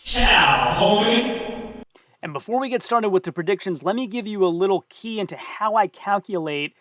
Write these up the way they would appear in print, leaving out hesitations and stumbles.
Ciao, homie. And before we get started with the predictions, let me give you a little key into how I calculate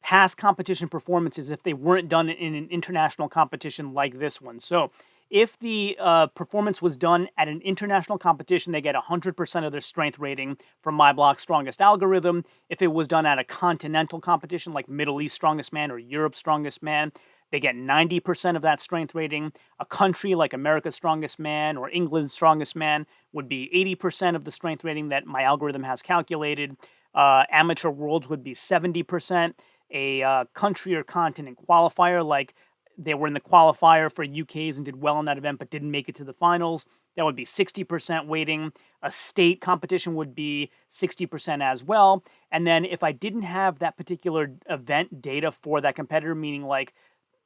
past competition performances if they weren't done in an international competition like this one. So if the performance was done at an international competition, they get 100% of their strength rating from my block's strongest algorithm. If it was done at a continental competition like Middle East Strongest Man or Europe's Strongest Man, they get 90% of that strength rating. A country like America's Strongest Man or England's Strongest Man would be 80% of the strength rating that my algorithm has calculated. Amateur Worlds would be 70%. A country or continent qualifier, like they were in the qualifier for UK's and did well in that event but didn't make it to the finals, that would be 60% weighting. A state competition would be 60% as well. And then if I didn't have that particular event data for that competitor, meaning like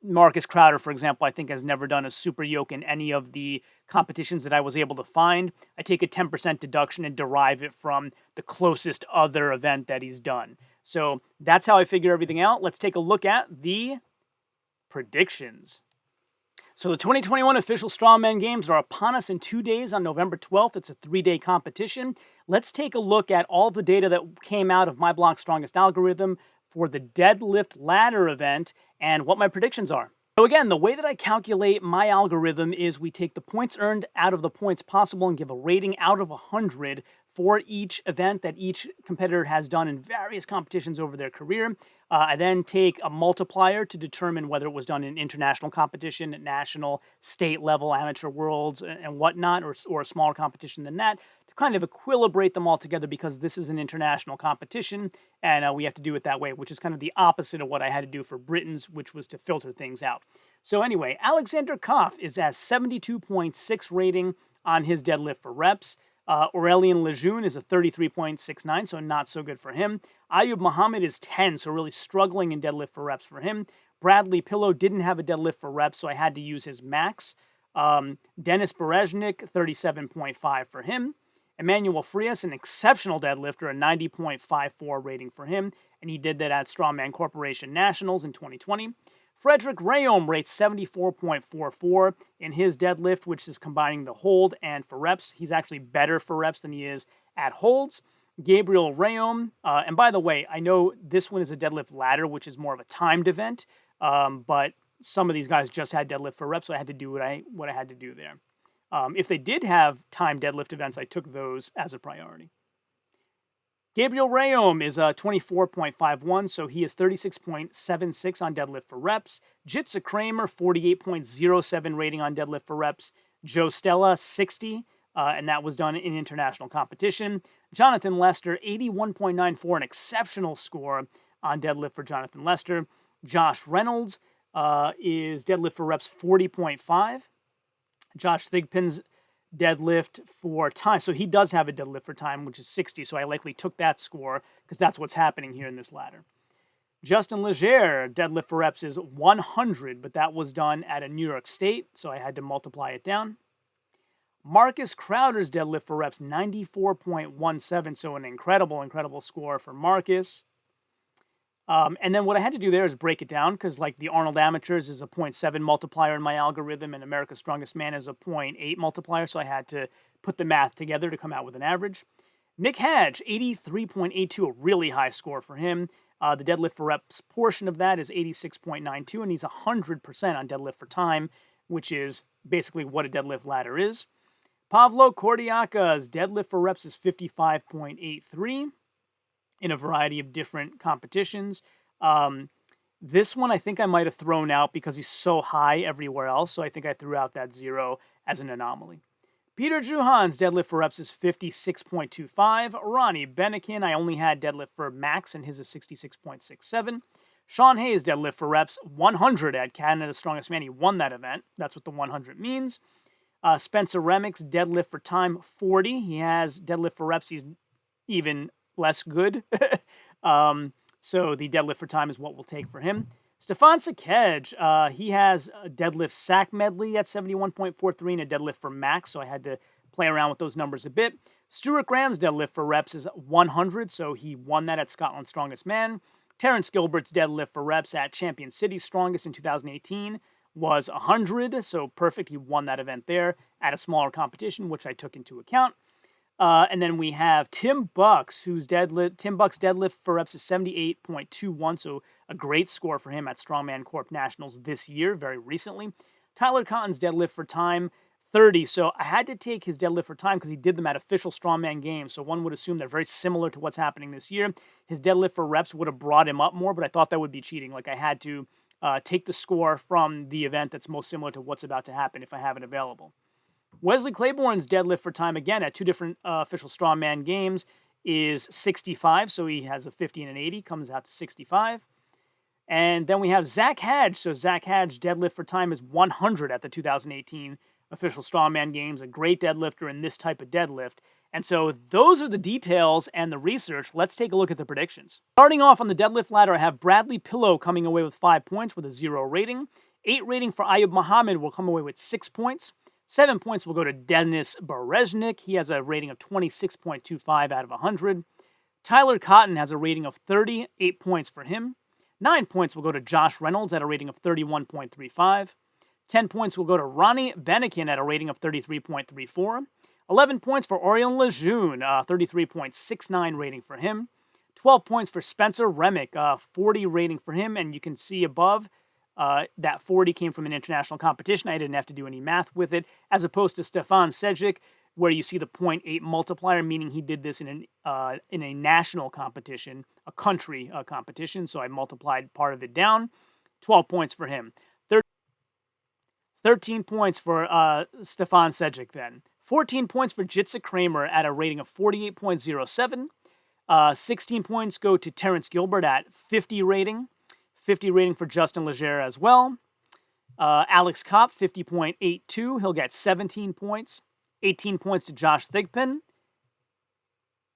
Marcus Crowder, for example, I think has never done a super yoke in any of the competitions that I was able to find, I take a 10% deduction and derive it from the closest other event that he's done. So that's how I figure everything out. Let's take a look at the predictions. So the 2021 official Strongman Games are upon us in 2 days on November 12th. It's a 3-day competition. Let's take a look at all the data that came out of my block's strongest algorithm for the Deadlift Ladder event and what my predictions are. So again, the way that I calculate my algorithm is we take the points earned out of the points possible and give a rating out of 100 for each event that each competitor has done in various competitions over their career. I then take a multiplier to determine whether it was done in international competition, national, state level, amateur worlds, and whatnot, or a smaller competition than that, to kind of equilibrate them all together because this is an international competition, and we have to do it that way, which is kind of the opposite of what I had to do for Britain's, which was to filter things out. So anyway, Alexander Koff is at 72.6 rating on his deadlift for reps. Aurelien Lejeune is a 33.69, so not so good for him. Ayub Muhammad is 10, so really struggling in deadlift for reps for him. Bradley Pillow didn't have a deadlift for reps, so I had to use his max. Denis Berezhnik, 37.5 for him. Emmanuel Frias, an exceptional deadlifter, a 90.54 rating for him, and he did that at Strongman Corporation Nationals in 2020. Frederick Rayom rates 74.44 in his deadlift, which is combining the hold and for reps. He's actually better for reps than he is at holds. Gabriel Rayom, and by the way, I know this one is a deadlift ladder, which is more of a timed event, but some of these guys just had deadlift for reps, so I had to do what I had to do there. If they did have timed deadlift events, I took those as a priority. Gabriel Rayom is 24.51, so he is 36.76 on deadlift for reps. Jitsa Kramer, 48.07 rating on deadlift for reps. Joe Stella, 60, and that was done in international competition. Jonathan Lester, 81.94, an exceptional score on deadlift for Jonathan Lester. Josh Reynolds is deadlift for reps 40.5. Josh Thigpen's deadlift for time. So he does have a deadlift for time, which is 60. So I likely took that score because that's what's happening here in this ladder. Justin Leger, deadlift for reps is 100, but that was done at a New York State, so I had to multiply it down. Marcus Crowder's deadlift for reps, 94.17, so an incredible score for Marcus. And then what I had to do there is break it down because like the Arnold Amateurs is a 0.7 multiplier in my algorithm and America's Strongest Man is a 0.8 multiplier. So I had to put the math together to come out with an average. Nick Hadge, 83.82, a really high score for him. The deadlift for reps portion of that is 86.92 and he's 100% on deadlift for time, which is basically what a deadlift ladder is. Pavlo Kordiaka's deadlift for reps is 55.83. in a variety of different competitions. This one I think I might have thrown out because he's so high everywhere else, so I think I threw out that 0 as an anomaly. Peter Juhan's deadlift for reps is 56.25. Ronnie Benekin, I only had deadlift for max, and his is 66.67. Sean Hayes' deadlift for reps, 100 at Canada's Strongest Man. He won that event. That's what the 100 means. Spencer Remick's deadlift for time, 40. He has deadlift for reps. He's even less good. So the deadlift for time is what we'll take for him. Stefan Sakej, he has a deadlift sack medley at 71.43 and a deadlift for max, so I had to play around with those numbers a bit. Stuart Graham's deadlift for reps is 100, so he won that at Scotland's Strongest Man. Terrence Gilbert's deadlift for reps at Champion City Strongest in 2018 was 100, so perfect. He won that event there at a smaller competition, which I took into account. And then we have Tim Bucks, whose deadlift for reps is 78.21, so a great score for him at Strongman Corp Nationals this year, very recently. Tyler Cotton's deadlift for time, 30. So I had to take his deadlift for time because he did them at official Strongman games. So one would assume they're very similar to what's happening this year. His deadlift for reps would have brought him up more, but I thought that would be cheating. Like I had to take the score from the event that's most similar to what's about to happen if I have it available. Wesley Claiborne's deadlift for time, again, at two different official Strongman games is 65. So he has a 50 and an 80, comes out to 65. And then we have Zach Hadge. So Zach Hadge deadlift for time is 100 at the 2018 official Strongman games, a great deadlifter in this type of deadlift. And so those are the details and the research. Let's take a look at the predictions. Starting off on the deadlift ladder, I have Bradley Pillow coming away with 5 points with a 0 rating. 8 rating for Ayub Muhammad will come away with 6 points. 7 points will go to Denis Bereznik. He has a rating of 26.25 out of 100. Tyler Cotton has a rating of 30, 8 points for him. 9 points will go to Josh Reynolds at a rating of 31.35. 10 points will go to Ronnie Benekin at a rating of 33.34. 11 points for Orion Lejeune, 33.69 rating for him. 12 points for Spencer Remick, 40 rating for him. And you can see above, that 40 came from an international competition. I didn't have to do any math with it, as opposed to Stefan Sejic, where you see the 0.8 multiplier, meaning he did this in a national competition, a country competition. So I multiplied part of it down. 12 points for him. 13 points for Stefan Sejic then. 14 points for Jitsa Kramer at a rating of 48.07. 16 points go to Terrence Gilbert at 50 rating. 50 rating for Justin Leger as well. Alex Kopp, 50.82. He'll get 17 points. 18 points to Josh Thigpen.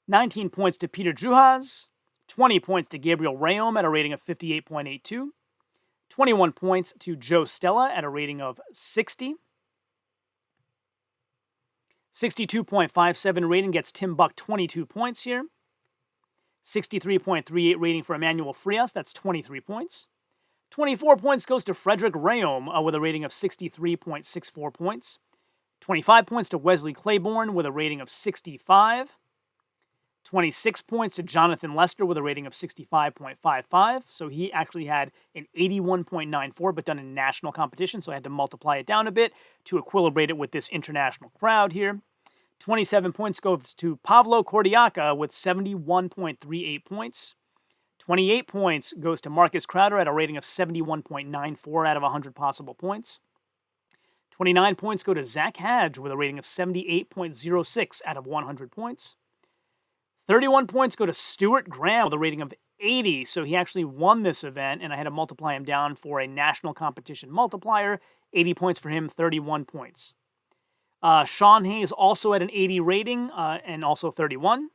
19 points to Peter Juhas. 20 points to Gabriel Rayom at a rating of 58.82. 21 points to Joe Stella at a rating of 60. 62.57 rating gets Tim Buck 22 points here. 63.38 rating for Emmanuel Frias, that's 23 points. 24 points goes to Frederick Rayom with a rating of 63.64 points. 25 points to Wesley Claiborne with a rating of 65. 26 points to Jonathan Lester with a rating of 65.55. So he actually had an 81.94, but done in national competition. So I had to multiply it down a bit to equilibrate it with this international crowd here. 27 points goes to Pavlo Cordiaca with 71.38 points. 28 points goes to Marcus Crowder at a rating of 71.94 out of 100 possible points. 29 points go to Zach Hadge with a rating of 78.06 out of 100 points. 31 points go to Stuart Graham with a rating of 80, so he actually won this event, and I had to multiply him down for a national competition multiplier. 80 points for him, 31 points. Sean Hayes also at an 80 rating, and also 31.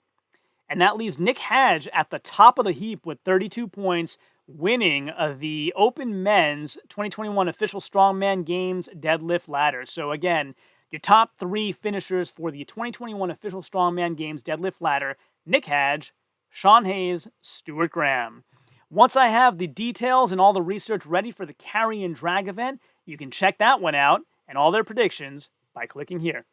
And that leaves Nick Hadge at the top of the heap with 32 points, winning the Open Men's 2021 Official Strongman Games Deadlift Ladder. So again, your top 3 finishers for the 2021 Official Strongman Games Deadlift Ladder: Nick Hadge, Sean Hayes, Stuart Graham. Once I have the details and all the research ready for the carry and drag event, you can check that one out and all their predictions by clicking here.